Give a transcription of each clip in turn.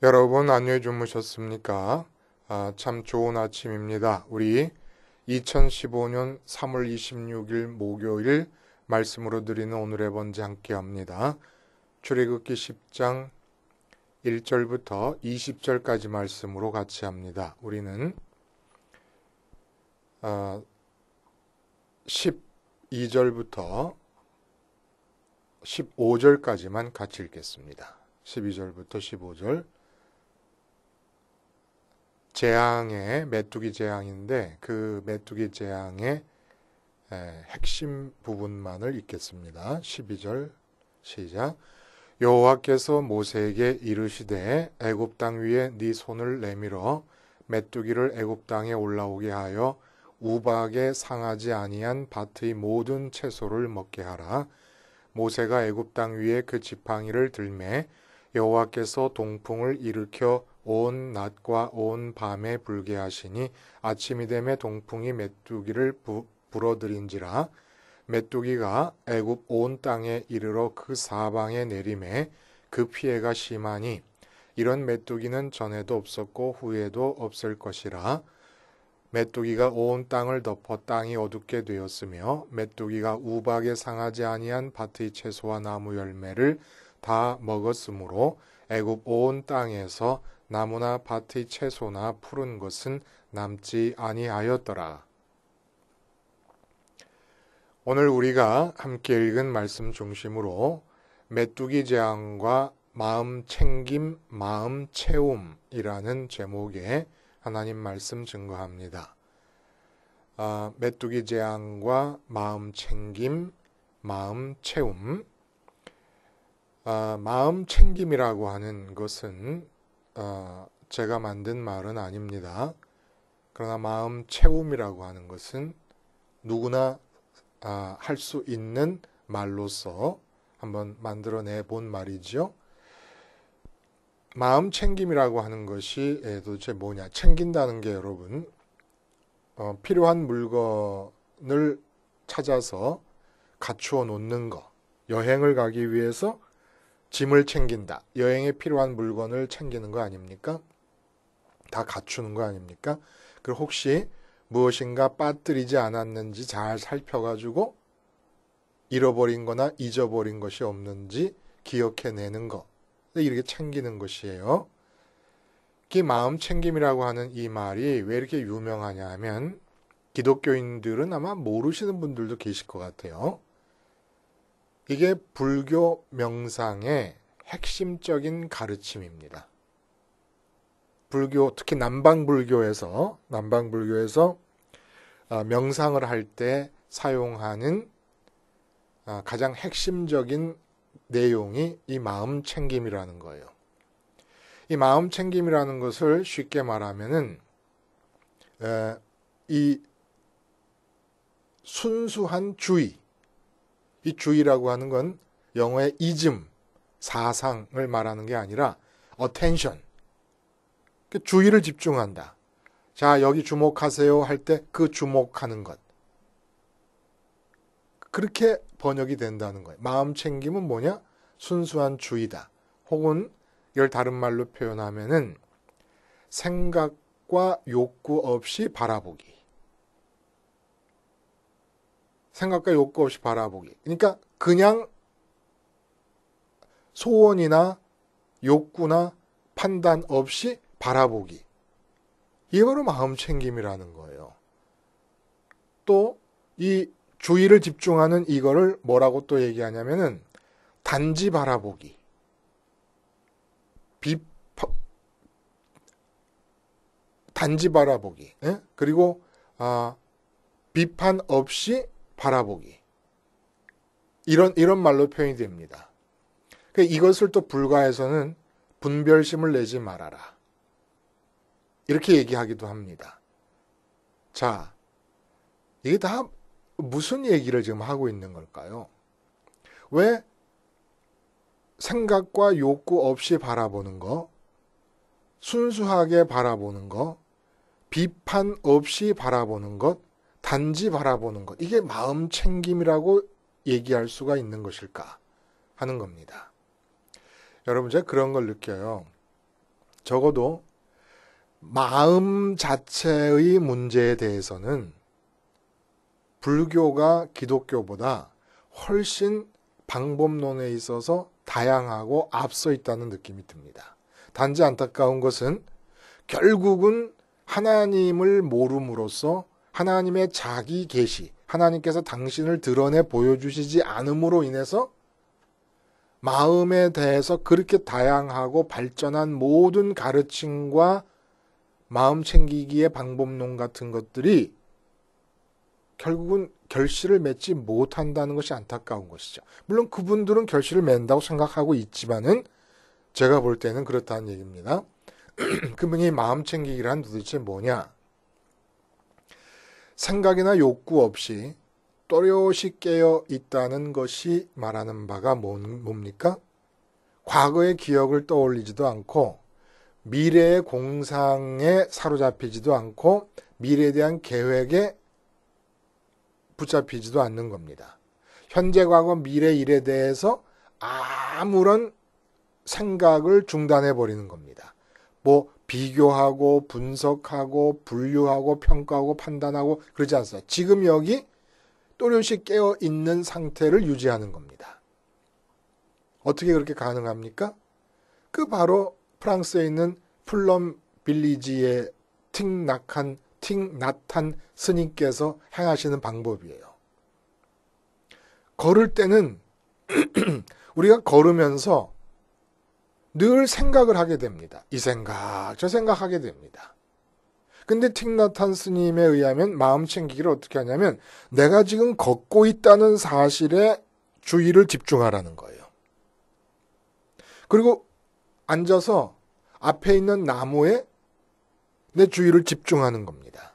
여러분 안녕히 주무셨습니까? 참 좋은 아침입니다. 우리 2015년 3월 26일 목요일 말씀으로 드리는 오늘의 번제 함께 합니다. 출애굽기 10장 1절부터 20절까지 말씀으로 같이 합니다. 우리는 12절부터 15절까지만 같이 읽겠습니다. 12절부터 15절. 재앙의 메뚜기 재앙인데 그 메뚜기 재앙의 핵심 부분만을 읽겠습니다. 12절 시작. 여호와께서 모세에게 이르시되 애굽 땅 위에 네 손을 내밀어 메뚜기를 애굽 땅에 올라오게 하여 우박에 상하지 아니한 밭의 모든 채소를 먹게 하라. 모세가 애굽 땅 위에 그 지팡이를 들매 여호와께서 동풍을 일으켜 온 낮과 온 밤에 불게 하시니 아침이 되매 동풍이 메뚜기를 불어들인지라. 메뚜기가 애굽 온 땅에 이르러 그 사방에 내림에 그 피해가 심하니 이런 메뚜기는 전에도 없었고 후에도 없을 것이라. 메뚜기가 온 땅을 덮어 땅이 어둡게 되었으며 메뚜기가 우박에 상하지 아니한 밭의 채소와 나무 열매를 다 먹었으므로 애굽 온 땅에서 나무나 밭의 채소나 푸른 것은 남지 아니하였더라. 오늘 우리가 함께 읽은 말씀 중심으로 메뚜기 재앙과 마음 챙김, 마음 채움이라는 제목의 하나님 말씀 증거합니다. 메뚜기 재앙과 마음 챙김, 마음 채움. 마음 챙김이라고 하는 것은 제가 만든 말은 아닙니다. 그러나 마음 채움이라고 하는 것은 누구나 할 수 있는 말로서 한번 만들어내 본 말이죠. 마음 챙김이라고 하는 것이 도대체 뭐냐? 챙긴다는 게 여러분 필요한 물건을 찾아서 갖추어 놓는 거. 여행을 가기 위해서 짐을 챙긴다. 여행에 필요한 물건을 챙기는 거 아닙니까? 다 갖추는 거 아닙니까? 그리고 혹시 무엇인가 빠뜨리지 않았는지 잘 살펴가지고 잃어버린 거나 잊어버린 것이 없는지 기억해내는 거. 이렇게 챙기는 것이에요. 이 마음 챙김이라고 하는 이 말이 왜 이렇게 유명하냐 하면 기독교인들은 아마 모르시는 분들도 계실 것 같아요. 이게 불교 명상의 핵심적인 가르침입니다. 불교, 특히 남방불교에서 명상을 할 때 사용하는 가장 핵심적인 내용이 이 마음 챙김이라는 거예요. 이 마음 챙김이라는 것을 쉽게 말하면은 이 순수한 주의, 이 주의라고 하는 건 영어의 이즘, 사상을 말하는 게 아니라 attention, 주의를 집중한다. 자, 여기 주목하세요 할 때 그 주목하는 것. 그렇게 번역이 된다는 거예요. 마음 챙김은 뭐냐? 순수한 주의다. 혹은 이걸 다른 말로 표현하면은 생각과 욕구 없이 바라보기. 생각과 욕구 없이 바라보기. 그러니까 그냥 소원이나 욕구나 판단 없이 바라보기. 이게 바로 마음 챙김이라는 거예요. 또 이 주의를 집중하는 이거를 뭐라고 또 얘기하냐면은 단지 바라보기. 단지 바라보기. 예? 그리고 비판 없이 바라보기. 이런 말로 표현이 됩니다. 이것을 또 불가에서는 분별심을 내지 말아라. 이렇게 얘기하기도 합니다. 자, 이게 다 무슨 얘기를 지금 하고 있는 걸까요? 왜 생각과 욕구 없이 바라보는 거, 순수하게 바라보는 거, 비판 없이 바라보는 것, 단지 바라보는 것, 이게 마음 챙김이라고 얘기할 수가 있는 것일까 하는 겁니다. 여러분, 제가 그런 걸 느껴요. 적어도 마음 자체의 문제에 대해서는 불교가 기독교보다 훨씬 방법론에 있어서 다양하고 앞서 있다는 느낌이 듭니다. 단지 안타까운 것은 결국은 하나님을 모름으로써 하나님의 자기 계시, 하나님께서 당신을 드러내 보여주시지 않음으로 인해서 마음에 대해서 그렇게 다양하고 발전한 모든 가르침과 마음 챙기기의 방법론 같은 것들이 결국은 결실을 맺지 못한다는 것이 안타까운 것이죠. 물론 그분들은 결실을 맺는다고 생각하고 있지만은 제가 볼 때는 그렇다는 얘기입니다. 그러면 이 마음 챙기기란 도대체 뭐냐? 생각이나 욕구 없이 또렷이 깨어 있다는 것이 말하는 바가 뭡니까? 과거의 기억을 떠올리지도 않고 미래의 공상에 사로잡히지도 않고 미래에 대한 계획에 붙잡히지도 않는 겁니다. 현재, 과거, 미래 일에 대해서 아무런 생각을 중단해 버리는 겁니다. 뭐 비교하고 분석하고 분류하고 평가하고 판단하고 그러지 않습니다. 지금 여기 또렷이 깨어 있는 상태를 유지하는 겁니다. 어떻게 그렇게 가능합니까? 그 바로 프랑스에 있는 플럼 빌리지의 틱나탄 스님께서 행하시는 방법이에요. 걸을 때는 우리가 걸으면서 늘 생각을 하게 됩니다. 이 생각, 저 생각하게 됩니다. 근데 틱나탄 스님에 의하면 마음 챙기기를 어떻게 하냐면 내가 지금 걷고 있다는 사실에 주의를 집중하라는 거예요. 그리고 앉아서 앞에 있는 나무에 내 주의를 집중하는 겁니다.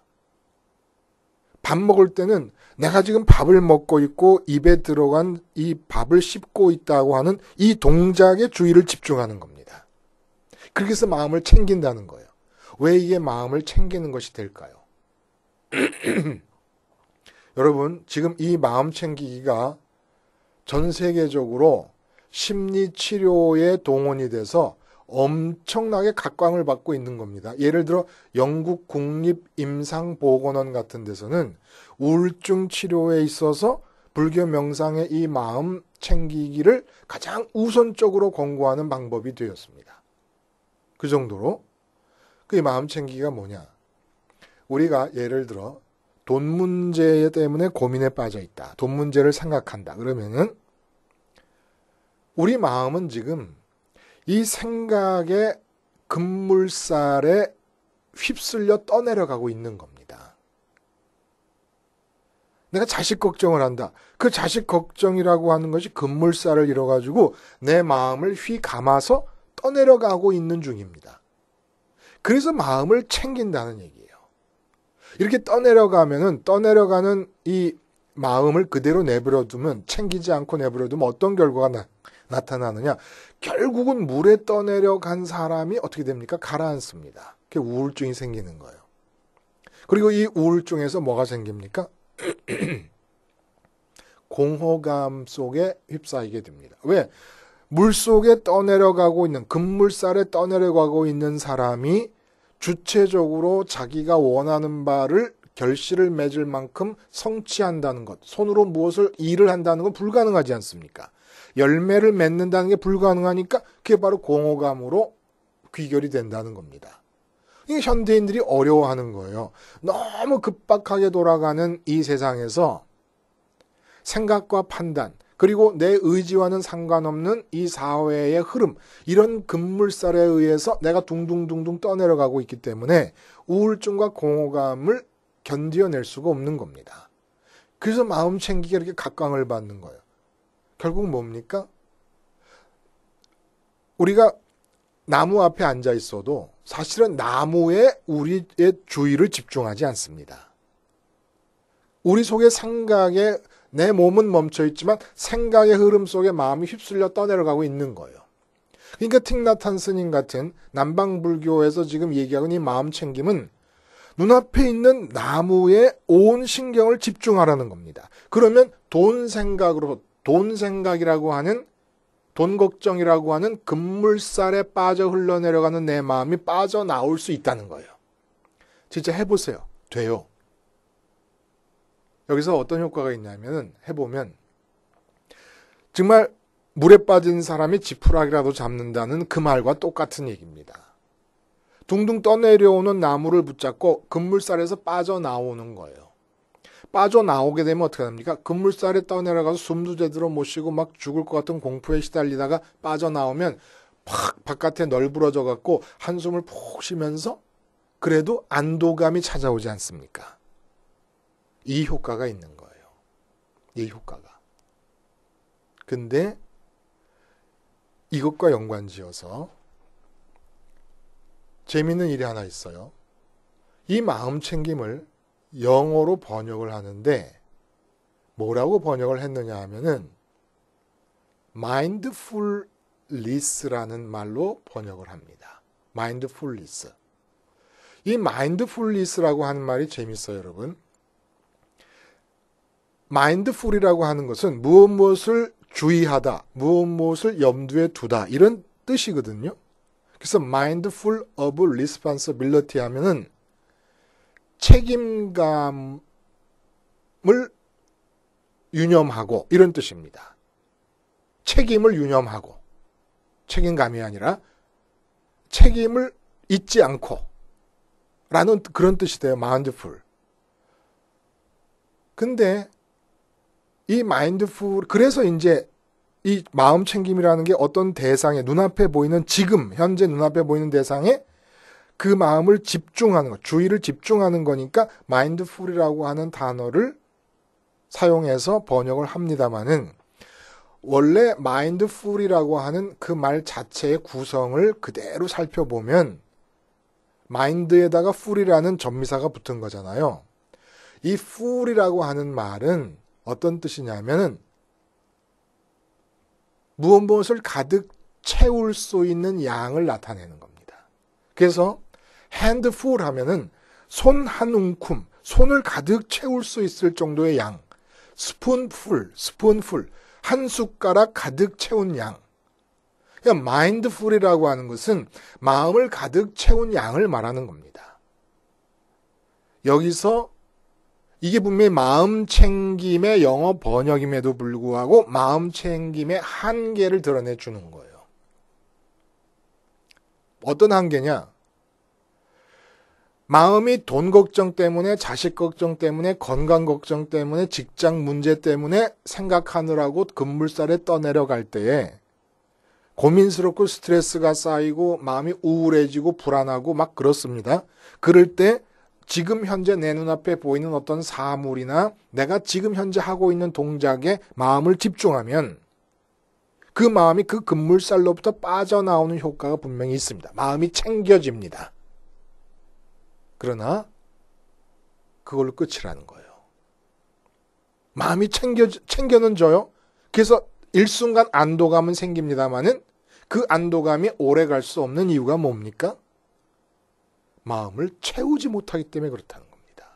밥 먹을 때는 내가 지금 밥을 먹고 있고 입에 들어간 이 밥을 씹고 있다고 하는 이 동작에 주의를 집중하는 겁니다. 그렇게 해서 마음을 챙긴다는 거예요. 왜 이게 마음을 챙기는 것이 될까요? 여러분, 지금 이 마음 챙기기가 전 세계적으로 심리치료에 동원이 돼서 엄청나게 각광을 받고 있는 겁니다. 예를 들어 영국 국립임상보건원 같은 데서는 우울증 치료에 있어서 불교 명상의 이 마음 챙기기를 가장 우선적으로 권고하는 방법이 되었습니다. 그 정도로 그 마음 챙기기가 뭐냐? 우리가 예를 들어 돈 문제 때문에 고민에 빠져 있다. 돈 문제를 생각한다. 그러면은 우리 마음은 지금 이 생각의 급물살에 휩쓸려 떠내려가고 있는 겁니다. 내가 자식 걱정을 한다. 그 자식 걱정이라고 하는 것이 급물살을 이뤄가지고 내 마음을 휘감아서 떠내려가고 있는 중입니다. 그래서 마음을 챙긴다는 얘기예요. 이렇게 떠내려가는 이 마음을 그대로 내버려두면, 챙기지 않고 내버려두면 어떤 결과가 나타나느냐? 결국은 물에 떠내려간 사람이 어떻게 됩니까? 가라앉습니다. 그게 우울증이 생기는 거예요. 그리고 이 우울증에서 뭐가 생깁니까? 공허감 속에 휩싸이게 됩니다. 왜? 물속에 떠내려가고 있는, 급물살에 떠내려가고 있는 사람이 주체적으로 자기가 원하는 바를 결실을 맺을 만큼 성취한다는 것, 손으로 무엇을 일을 한다는 건 불가능하지 않습니까? 열매를 맺는다는 게 불가능하니까 그게 바로 공허감으로 귀결이 된다는 겁니다. 이게 현대인들이 어려워하는 거예요. 너무 급박하게 돌아가는 이 세상에서 생각과 판단, 그리고 내 의지와는 상관없는 이 사회의 흐름, 이런 급물살에 의해서 내가 둥둥둥둥 떠내려가고 있기 때문에 우울증과 공허감을 견뎌낼 수가 없는 겁니다. 그래서 마음 챙기기가 이렇게 각광을 받는 거예요. 결국 뭡니까? 우리가 나무 앞에 앉아 있어도 사실은 나무에 우리의 주의를 집중하지 않습니다. 우리 속의 생각에 내 몸은 멈춰 있지만 생각의 흐름 속에 마음이 휩쓸려 떠내려가고 있는 거예요. 그러니까 틱나탄 스님 같은 남방불교에서 지금 얘기하는 이 마음 챙김은 눈앞에 있는 나무에 온 신경을 집중하라는 겁니다. 그러면 돈 생각이라고 하는 돈 걱정이라고 하는 급물살에 빠져 흘러내려가는 내 마음이 빠져나올 수 있다는 거예요. 진짜 해보세요. 돼요. 여기서 어떤 효과가 있냐면 해보면 정말 물에 빠진 사람이 지푸라기라도 잡는다는 그 말과 똑같은 얘기입니다. 둥둥 떠내려오는 나무를 붙잡고 급물살에서 빠져나오는 거예요. 빠져나오게 되면 어떻게 됩니까? 급물살에 떠내려가서 숨도 제대로 못 쉬고 막 죽을 것 같은 공포에 시달리다가 빠져나오면 팍 바깥에 널브러져 갖고 한숨을 푹 쉬면서 그래도 안도감이 찾아오지 않습니까? 이 효과가 있는 거예요. 이 효과가. 근데 이것과 연관지어서 재미있는 일이 하나 있어요. 이 마음 챙김을 영어로 번역을 하는데 뭐라고 번역을 했느냐 하면은 mindfulness라는 말로 번역을 합니다. mindfulness. 이 mindfulness라고 하는 말이 재밌어요, 여러분. mindful이라고 하는 것은 무엇을 주의하다, 무엇을 염두에 두다 이런 뜻이거든요. 그래서 mindful of responsibility 하면은 책임감을 유념하고 이런 뜻입니다. 책임을 유념하고 책임감이 아니라 책임을 잊지 않고 라는 그런 뜻이 돼요. mindful. 근데 이 mindful 그래서 이제 이 마음 챙김이라는 게 어떤 대상에 눈앞에 보이는 지금 현재 눈앞에 보이는 대상에 그 마음을 집중하는 것, 주의를 집중하는 거니까 mindful이라고 하는 단어를 사용해서 번역을 합니다마는 원래 mindful이라고 하는 그 말 자체의 구성을 그대로 살펴보면 mind에다가 ful이라는 접미사가 붙은 거잖아요. 이 ful이라고 하는 말은 어떤 뜻이냐면은 무엇을 가득 채울 수 있는 양을 나타내는 겁니다. 그래서 handful 하면은 손 한 움큼, 손을 가득 채울 수 있을 정도의 양. spoonful, 한 숟가락 가득 채운 양. 그러니까 mindful이라고 하는 것은 마음을 가득 채운 양을 말하는 겁니다. 여기서 이게 분명히 마음 챙김의 영어 번역임에도 불구하고 마음 챙김의 한계를 드러내 주는 거예요. 어떤 한계냐? 마음이 돈 걱정 때문에, 자식 걱정 때문에, 건강 걱정 때문에, 직장 문제 때문에 생각하느라고 급물살에 떠내려갈 때에 고민스럽고 스트레스가 쌓이고 마음이 우울해지고 불안하고 막 그렇습니다. 그럴 때 지금 현재 내 눈앞에 보이는 어떤 사물이나 내가 지금 현재 하고 있는 동작에 마음을 집중하면 그 마음이 그 급물살로부터 빠져나오는 효과가 분명히 있습니다. 마음이 챙겨집니다. 그러나 그걸로 끝이라는 거예요. 마음이 챙겨는 줘요. 그래서 일순간 안도감은 생깁니다마는 그 안도감이 오래 갈 수 없는 이유가 뭡니까? 마음을 채우지 못하기 때문에 그렇다는 겁니다.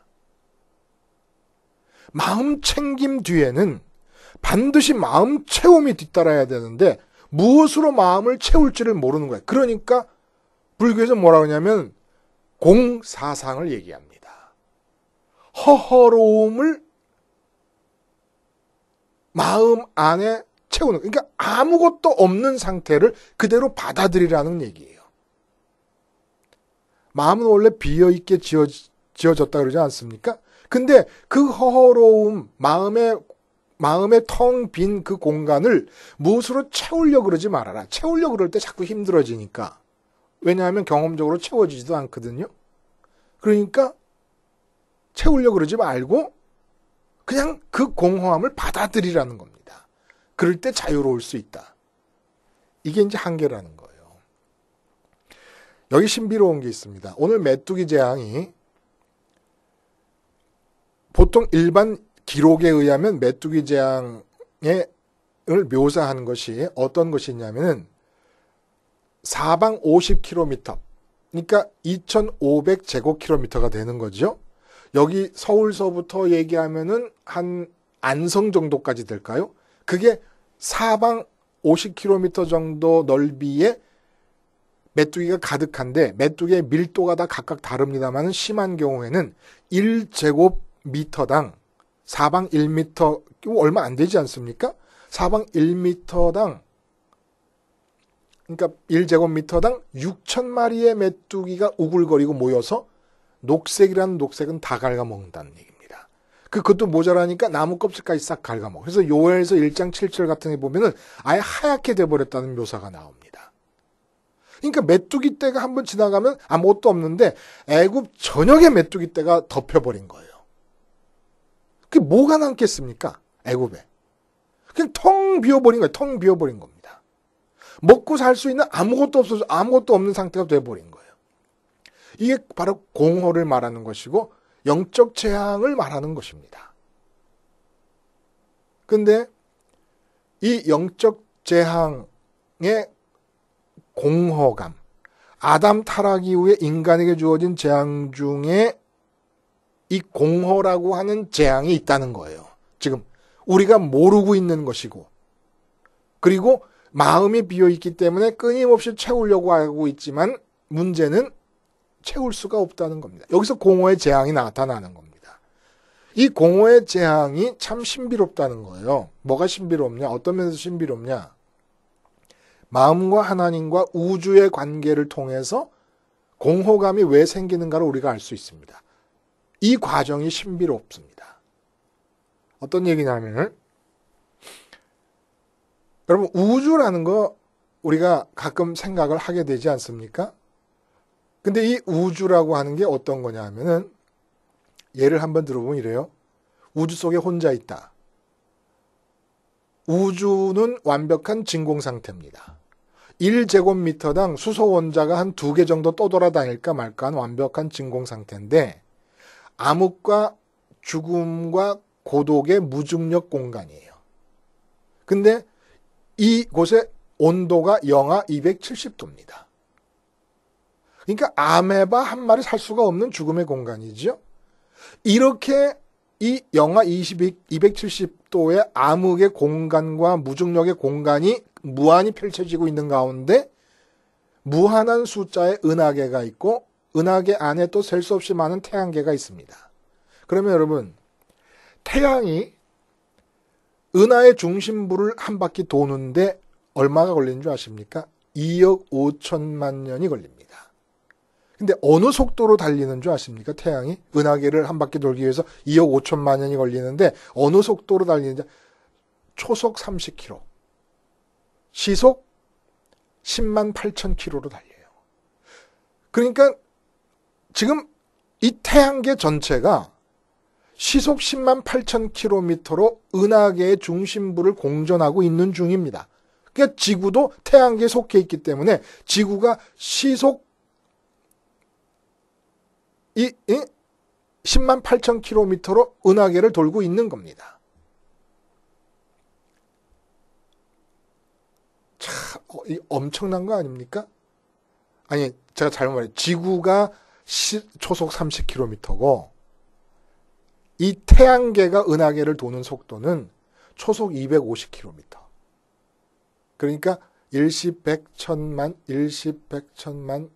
마음 챙김 뒤에는 반드시 마음 채움이 뒤따라야 되는데 무엇으로 마음을 채울지를 모르는 거예요. 그러니까 불교에서 뭐라고 하냐면 공사상을 얘기합니다. 허허로움을 마음 안에 채우는, 그러니까 아무것도 없는 상태를 그대로 받아들이라는 얘기예요. 마음은 원래 비어있게 지어졌다 그러지 않습니까? 근데 그 허허로움, 마음의 텅 빈 그 공간을 무엇으로 채우려고 그러지 말아라. 채우려고 그럴 때 자꾸 힘들어지니까. 왜냐하면 경험적으로 채워지지도 않거든요. 그러니까 채우려고 그러지 말고 그냥 그 공허함을 받아들이라는 겁니다. 그럴 때 자유로울 수 있다. 이게 이제 한계라는 거예요. 여기 신비로운 게 있습니다. 오늘 메뚜기 재앙이 보통 일반 기록에 의하면 메뚜기 재앙을 묘사하는 것이 어떤 것이냐면은 사방 50km, 그러니까 2,500제곱킬로미터가 되는 거죠. 여기 서울서부터 얘기하면은 한 안성 정도까지 될까요? 그게 사방 50km 정도 넓이의 메뚜기가 가득한데 메뚜기의 밀도가 다 각각 다릅니다만 심한 경우에는 1제곱미터당 사방 1m 얼마 안 되지 않습니까? 사방 1m당 그러니까 1제곱미터당 6,000마리의 메뚜기가 우글거리고 모여서 녹색이라는 녹색은 다 갉아먹는다는 얘기입니다. 그것도 모자라니까 나무 껍질까지 싹 갉아먹어. 그래서 요엘서 1장 7절 같은 데 보면은 아예 하얗게 돼버렸다는 묘사가 나옵니다. 그러니까 메뚜기 떼가 한번 지나가면 아무것도 없는데 애굽 전역에 메뚜기 떼가 덮여버린 거예요. 그게 뭐가 남겠습니까? 애굽에. 그냥 텅 비어버린 거예요. 텅 비어버린 겁니다. 먹고 살 수 있는 아무것도 없어서 아무것도 없는 상태가 돼버린 거예요. 이게 바로 공허를 말하는 것이고 영적 재앙을 말하는 것입니다. 근데 이 영적 재앙의 공허감, 아담 타락 이후에 인간에게 주어진 재앙 중에 이 공허라고 하는 재앙이 있다는 거예요. 지금 우리가 모르고 있는 것이고 그리고 마음이 비어있기 때문에 끊임없이 채우려고 하고 있지만 문제는 채울 수가 없다는 겁니다. 여기서 공허의 재앙이 나타나는 겁니다. 이 공허의 재앙이 참 신비롭다는 거예요. 뭐가 신비롭냐? 어떤 면에서 신비롭냐? 마음과 하나님과 우주의 관계를 통해서 공허감이 왜 생기는가를 우리가 알 수 있습니다. 이 과정이 신비롭습니다. 어떤 얘기냐면 여러분 우주라는 거 우리가 가끔 생각을 하게 되지 않습니까? 근데 이 우주라고 하는 게 어떤 거냐 하면은 예를 한번 들어보면 이래요. 우주 속에 혼자 있다. 우주는 완벽한 진공 상태입니다. 1제곱미터당 수소 원자가 한 2개 정도 떠돌아다닐까 말까 한 완벽한 진공 상태인데 암흑과 죽음과 고독의 무중력 공간이에요. 근데 이곳의 온도가 영하 270도입니다. 그러니까 아메바 한 마리 살 수가 없는 죽음의 공간이죠. 이렇게 이 영하 270도의 암흑의 공간과 무중력의 공간이 무한히 펼쳐지고 있는 가운데 무한한 숫자의 은하계가 있고 은하계 안에 또 셀 수 없이 많은 태양계가 있습니다. 그러면 여러분 태양이 은하의 중심부를 한 바퀴 도는데 얼마가 걸리는 줄 아십니까? 2억 5천만 년이 걸립니다. 근데 어느 속도로 달리는 줄 아십니까? 태양이 은하계를 한 바퀴 돌기 위해서 2억 5천만 년이 걸리는데 어느 속도로 달리는지 초속 30km, 시속 10만 8천 km로 달려요. 그러니까 지금 이 태양계 전체가 시속 10만 8천 km로 은하계의 중심부를 공전하고 있는 중입니다. 그러니까 지구도 태양계에 속해 있기 때문에 지구가 시속 10만 8천 km로 은하계를 돌고 있는 겁니다. 참 엄청난 거 아닙니까? 아니 제가 잘못 말해요. 지구가 초속 30km고 이 태양계가 은하계를 도는 속도는 초속 250km. 그러니까 일십, 백, 천만, 일십, 백, 천만,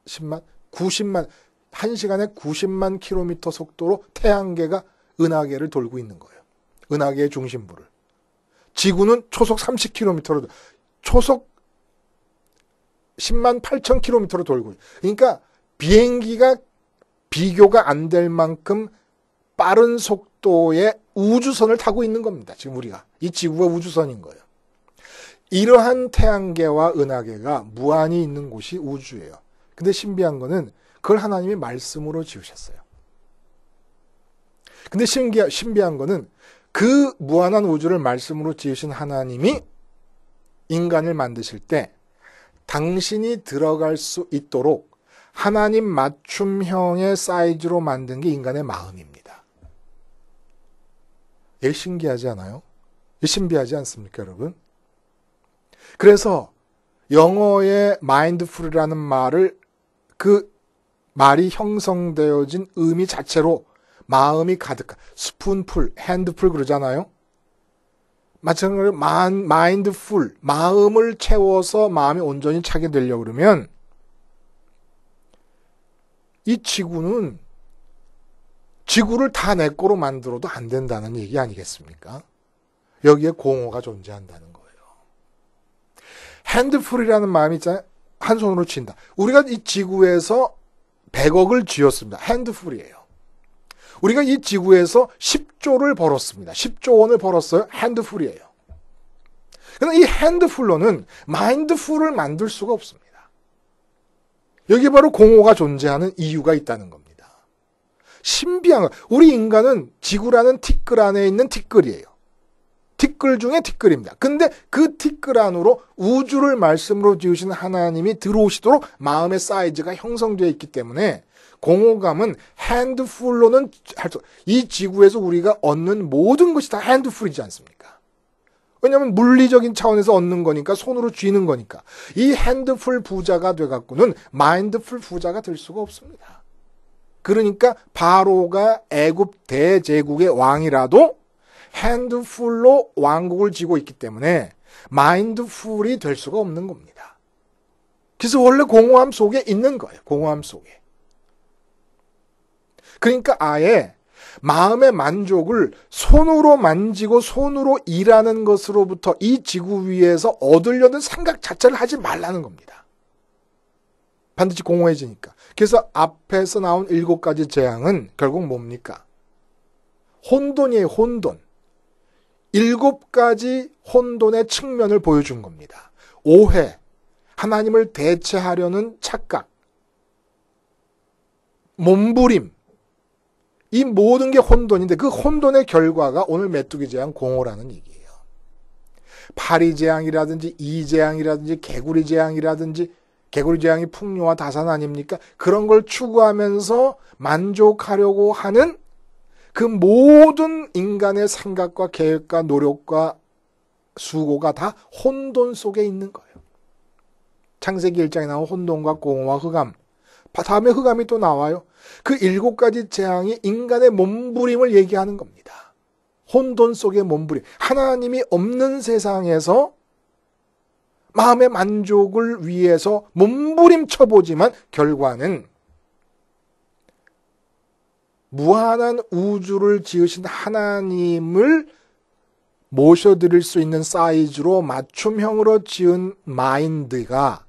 10만, 90만, 1시간에 90만 킬로미터 속도로 태양계가 은하계를 돌고 있는 거예요. 은하계의 중심부를. 지구는 초속 30km로, 초속 10만 8천 킬로미터로 돌고 있어요. 그러니까 비행기가 비교가 안 될 만큼 빠른 속도의 우주선을 타고 있는 겁니다. 지금 우리가. 이 지구가 우주선인 거예요. 이러한 태양계와 은하계가 무한히 있는 곳이 우주예요. 근데 신비한 거는 그걸 하나님이 말씀으로 지으셨어요. 근데 신비한 거는 그 무한한 우주를 말씀으로 지으신 하나님이 인간을 만드실 때 당신이 들어갈 수 있도록 하나님 맞춤형의 사이즈로 만든 게 인간의 마음입니다. 이게 신기하지 않아요? 신비하지 않습니까, 여러분? 그래서 영어의 mindful이라는 말을 그 말이 형성되어진 의미 자체로 마음이 가득한 스푼풀, 핸드풀 그러잖아요. 마찬가지로 마인드풀, 마음을 채워서 마음이 온전히 차게 되려고 그러면 이 지구를 다 내 거로 만들어도 안 된다는 얘기 아니겠습니까? 여기에 공허가 존재한다는 거예요. 핸드풀이라는 마음이 있잖아요. 한 손으로 쥔다. 우리가 이 지구에서 100억을 쥐었습니다. 핸드풀이에요. 우리가 이 지구에서 10조를 벌었습니다. 10조 원을 벌었어요. 핸드풀이에요. 그런데 이 핸드풀로는 마인드풀을 만들 수가 없습니다. 여기 바로 공허가 존재하는 이유가 있다는 겁니다. 신비한 거. 우리 인간은 지구라는 티끌 안에 있는 티끌이에요. 티끌 중에 티끌입니다. 근데 그 티끌 안으로 우주를 말씀으로 지으신 하나님이 들어오시도록 마음의 사이즈가 형성되어 있기 때문에 공허감은 핸드풀로는 이 지구에서 우리가 얻는 모든 것이 다 핸드풀이지 않습니까? 왜냐하면 물리적인 차원에서 얻는 거니까, 손으로 쥐는 거니까. 이 핸드풀 부자가 돼갖고는 마인드풀 부자가 될 수가 없습니다. 그러니까 바로가 애굽 대제국의 왕이라도 핸드풀로 왕국을 쥐고 있기 때문에 마인드풀이 될 수가 없는 겁니다. 그래서 원래 공허함 속에 있는 거예요. 공허함 속에. 그러니까 아예 마음의 만족을 손으로 만지고 손으로 일하는 것으로부터 이 지구 위에서 얻으려는 생각 자체를 하지 말라는 겁니다. 반드시 공허해지니까. 그래서 앞에서 나온 7가지 재앙은 결국 뭡니까? 혼돈이에요. 혼돈. 7가지 혼돈의 측면을 보여준 겁니다. 오해, 하나님을 대체하려는 착각, 몸부림, 이 모든 게 혼돈인데 그 혼돈의 결과가 오늘 메뚜기 재앙 공허라는 얘기예요. 파리 재앙이라든지 이 재앙이라든지 개구리 재앙이라든지, 개구리 재앙이 풍요와 다산 아닙니까? 그런 걸 추구하면서 만족하려고 하는 그 모든 인간의 생각과 계획과 노력과 수고가 다 혼돈 속에 있는 거예요. 창세기 1장에 나온 혼돈과 공허와 흑암. 다음에 흑암이 또 나와요. 그 7가지 재앙이 인간의 몸부림을 얘기하는 겁니다. 혼돈 속의 몸부림. 하나님이 없는 세상에서 마음의 만족을 위해서 몸부림쳐보지만 결과는 무한한 우주를 지으신 하나님을 모셔드릴 수 있는 사이즈로 맞춤형으로 지은 마인드가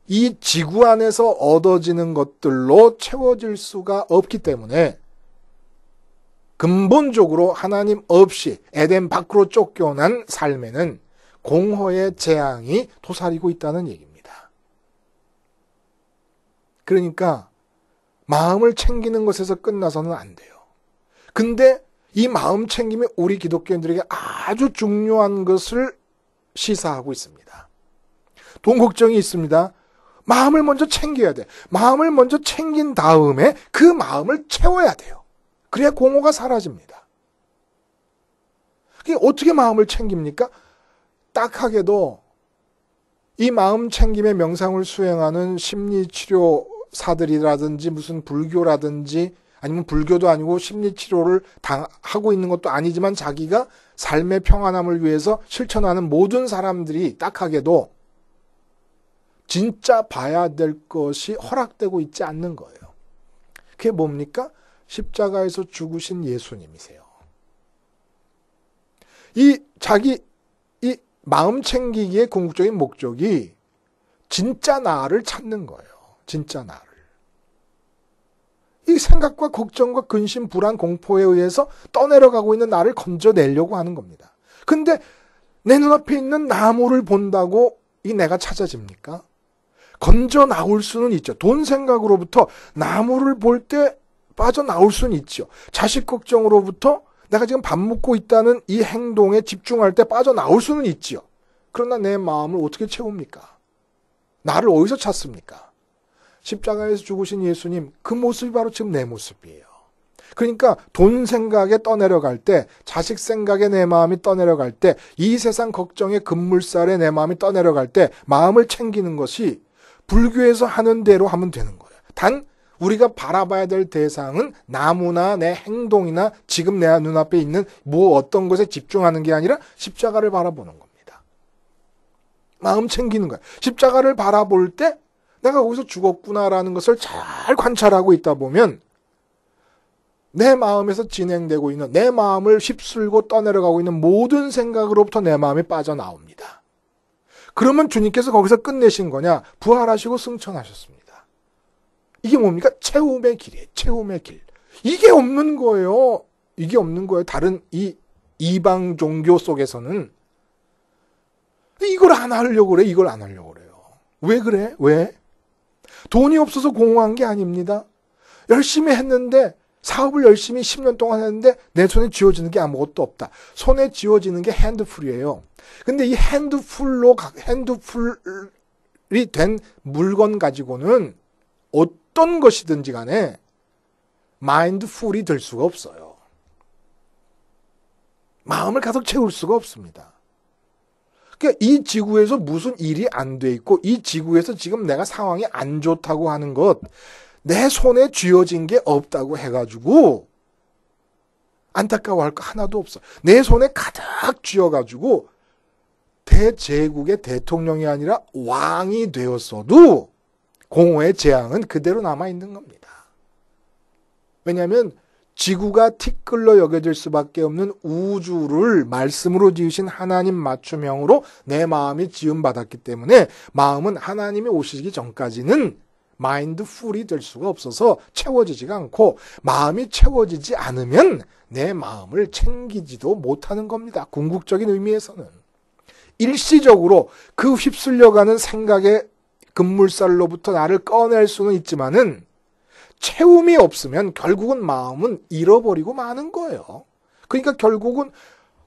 이 지구 안에서 얻어지는 것들로 채워질 수가 없기 때문에 근본적으로 하나님 없이 에덴 밖으로 쫓겨난 삶에는 공허의 재앙이 도사리고 있다는 얘기입니다. 그러니까 마음을 챙기는 것에서 끝나서는 안 돼요. 근데 이 마음 챙김이 우리 기독교인들에게 아주 중요한 것을 시사하고 있습니다. 돈 걱정이 있습니다. 마음을 먼저 챙겨야 돼. 마음을 먼저 챙긴 다음에 그 마음을 채워야 돼요. 그래야 공허가 사라집니다. 그게 어떻게 마음을 챙깁니까? 딱하게도 이 마음 챙김의 명상을 수행하는 심리치료사들이라든지 무슨 불교라든지 아니면 불교도 아니고 심리치료를 하고 있는 것도 아니지만 자기가 삶의 평안함을 위해서 실천하는 모든 사람들이 딱하게도 진짜 봐야 될 것이 허락되고 있지 않는 거예요. 그게 뭡니까? 십자가에서 죽으신 예수님이세요. 이 마음 챙기기의 궁극적인 목적이 진짜 나를 찾는 거예요. 진짜 나를. 이 생각과 걱정과 근심, 불안, 공포에 의해서 떠내려가고 있는 나를 건져내려고 하는 겁니다. 근데 내 눈앞에 있는 나무를 본다고 이 내가 찾아집니까? 건져 나올 수는 있죠. 돈 생각으로부터 나무를 볼 때 빠져나올 수는 있죠. 자식 걱정으로부터 내가 지금 밥 먹고 있다는 이 행동에 집중할 때 빠져나올 수는 있지요. 그러나 내 마음을 어떻게 채웁니까? 나를 어디서 찾습니까? 십자가에서 죽으신 예수님, 그 모습이 바로 지금 내 모습이에요. 그러니까 돈 생각에 떠내려갈 때, 자식 생각에 내 마음이 떠내려갈 때, 이 세상 걱정에 급물살에 내 마음이 떠내려갈 때 마음을 챙기는 것이 불교에서 하는 대로 하면 되는 거예요. 단 우리가 바라봐야 될 대상은 나무나 내 행동이나 지금 내 눈앞에 있는 뭐 어떤 것에 집중하는 게 아니라 십자가를 바라보는 겁니다. 마음 챙기는 거야. 십자가를 바라볼 때 내가 거기서 죽었구나라는 것을 잘 관찰하고 있다 보면 내 마음에서 진행되고 있는, 내 마음을 휩쓸고 떠내려가고 있는 모든 생각으로부터 내 마음이 빠져나옵니다. 그러면 주님께서 거기서 끝내신 거냐? 부활하시고 승천하셨습니다. 이게 뭡니까? 채움의 길이에요. 채움의 길. 이게 없는 거예요. 이게 없는 거예요. 다른 이 이방 종교 속에서는 이걸 안 하려고 그래. 이걸 안 하려고 그래요. 왜 그래? 왜? 돈이 없어서 공허한 게 아닙니다. 열심히 했는데 사업을 열심히 10년 동안 했는데 내 손에 쥐어지는 게 아무것도 없다. 손에 쥐어지는 게 핸드풀이에요. 근데 이 핸드풀이 된 물건 가지고는 어떤 것이든지 간에 마인드풀이 될 수가 없어요. 마음을 가득 채울 수가 없습니다. 그러니까 이 지구에서 무슨 일이 안 돼 있고 이 지구에서 지금 내가 상황이 안 좋다고 하는 것, 내 손에 쥐어진 게 없다고 해가지고 안타까워할 거 하나도 없어. 내 손에 가득 쥐어가지고 대제국의 대통령이 아니라 왕이 되었어도 공허의 재앙은 그대로 남아있는 겁니다. 왜냐하면 지구가 티끌로 여겨질 수밖에 없는 우주를 말씀으로 지으신 하나님 맞춤형으로 내 마음이 지음받았기 때문에 마음은 하나님이 오시기 전까지는 마인드풀이 될 수가 없어서 채워지지가 않고, 마음이 채워지지 않으면 내 마음을 챙기지도 못하는 겁니다. 궁극적인 의미에서는. 일시적으로 그 휩쓸려가는 생각의 급물살로부터 나를 꺼낼 수는 있지만은 채움이 없으면 결국은 마음은 잃어버리고 마는 거예요. 그러니까 결국은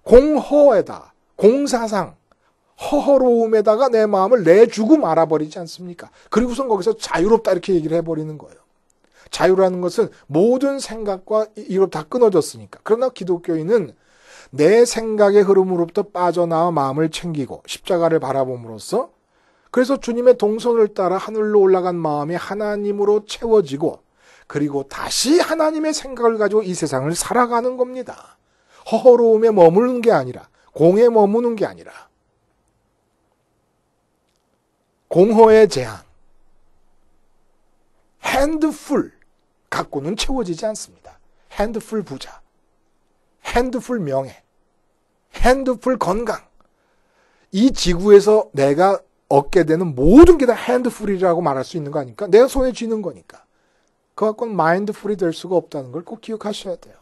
공허에다, 공사상, 허허로움에다가 내 마음을 내주고 말아버리지 않습니까? 그리고선 거기서 자유롭다 이렇게 얘기를 해버리는 거예요. 자유라는 것은 모든 생각과 이로 다 끊어졌으니까. 그러나 기독교인은 내 생각의 흐름으로부터 빠져나와 마음을 챙기고 십자가를 바라봄으로써, 그래서 주님의 동선을 따라 하늘로 올라간 마음이 하나님으로 채워지고, 그리고 다시 하나님의 생각을 가지고 이 세상을 살아가는 겁니다. 허허로움에 머무는 게 아니라, 공에 머무는 게 아니라. 공허의 재앙, 핸드풀 갖고는 채워지지 않습니다. 핸드풀 부자, 핸드풀 명예, 핸드풀 건강. 이 지구에서 내가 얻게 되는 모든 게 다 핸드풀이라고 말할 수 있는 거 아닙니까? 내가 손에 쥐는 거니까. 그 갖고는 마인드풀이 될 수가 없다는 걸 꼭 기억하셔야 돼요.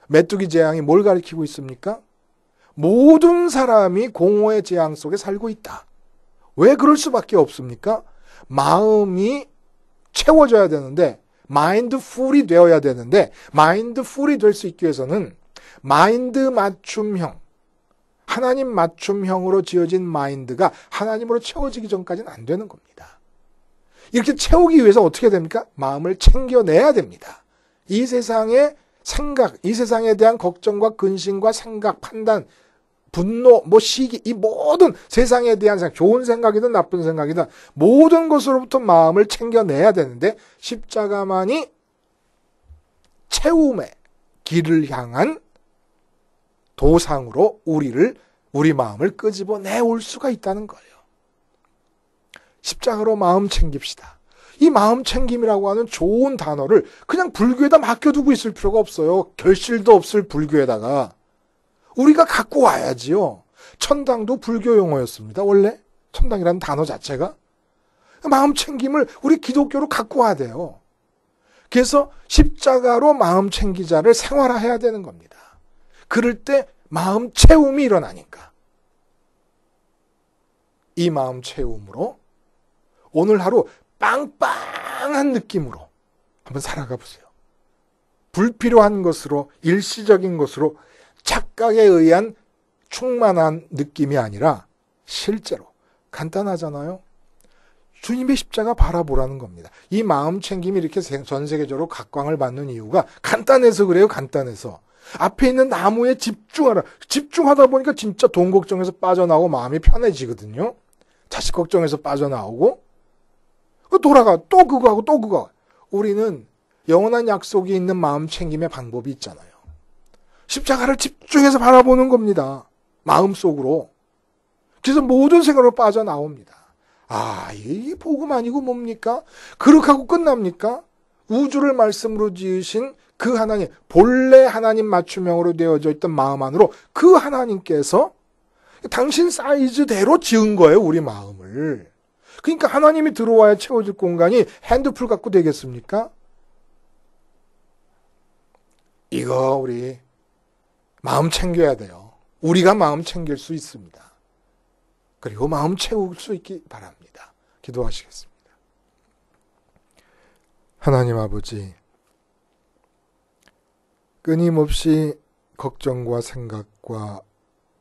메뚜기 재앙이 뭘 가리키고 있습니까? 모든 사람이 공허의 재앙 속에 살고 있다. 왜 그럴 수밖에 없습니까? 마음이 채워져야 되는데, 마인드풀이 되어야 되는데, 마인드풀이 될 수 있기 위해서는 마인드 맞춤형, 하나님 맞춤형으로 지어진 마인드가 하나님으로 채워지기 전까지는 안 되는 겁니다. 이렇게 채우기 위해서 어떻게 됩니까? 마음을 챙겨내야 됩니다. 이 세상의 생각, 이 세상에 대한 걱정과 근심과 생각, 판단, 분노, 시기, 이 모든 세상에 대한 생각, 좋은 생각이든 나쁜 생각이든 모든 것으로부터 마음을 챙겨내야 되는데, 십자가만이 채움의 길을 향한 도상으로 우리 마음을 끄집어내 올 수가 있다는 거예요. 십자가로 마음 챙깁시다. 이 마음 챙김이라고 하는 좋은 단어를 그냥 불교에다 맡겨두고 있을 필요가 없어요. 결실도 없을 불교에다가 우리가 갖고 와야지요. 천당도 불교 용어였습니다. 원래 천당이라는 단어 자체가. 마음 챙김을 우리 기독교로 갖고 와야 돼요. 그래서 십자가로 마음 챙기자를 생활화해야 되는 겁니다. 그럴 때 마음 채움이 일어나니까. 이 마음 채움으로 오늘 하루 빵빵한 느낌으로 한번 살아가 보세요. 불필요한 것으로, 일시적인 것으로 착각에 의한 충만한 느낌이 아니라 실제로 간단하잖아요. 주님의 십자가 바라보라는 겁니다. 이 마음 챙김이 이렇게 전 세계적으로 각광을 받는 이유가 간단해서 그래요. 간단해서. 앞에 있는 나무에 집중하라. 집중하다 보니까 진짜 돈 걱정에서 빠져나오고 마음이 편해지거든요. 자식 걱정에서 빠져나오고. 돌아가 또 그거 하고 또 그거. 우리는 영원한 약속이 있는 마음 챙김의 방법이 있잖아요. 십자가를 집중해서 바라보는 겁니다. 마음속으로. 그래서 모든 생각으로 빠져나옵니다. 아, 이게 복음 아니고 뭡니까? 그렇게 하고 끝납니까? 우주를 말씀으로 지으신 그 하나님, 본래 하나님 맞춤형으로 되어져 있던 마음 안으로 그 하나님께서 당신 사이즈대로 지은 거예요, 우리 마음을. 그러니까 하나님이 들어와야 채워질 공간이 핸드풀 갖고 되겠습니까? 이거 우리 마음 챙겨야 돼요. 우리가 마음 챙길 수 있습니다. 그리고 마음 채울 수 있기 바랍니다. 기도하시겠습니다. 하나님 아버지, 끊임없이 걱정과 생각과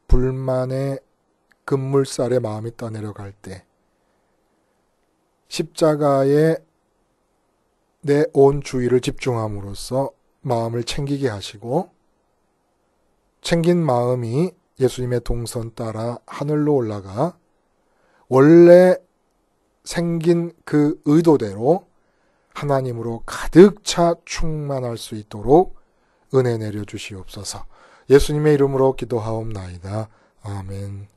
불만의 급물살에 마음이 떠내려갈 때 십자가에 내 온 주의를 집중함으로써 마음을 챙기게 하시고 챙긴 마음이 예수님의 동선 따라 하늘로 올라가 원래 생긴 그 의도대로 하나님으로 가득 차 충만할 수 있도록 은혜 내려 주시옵소서. 예수님의 이름으로 기도하옵나이다. 아멘.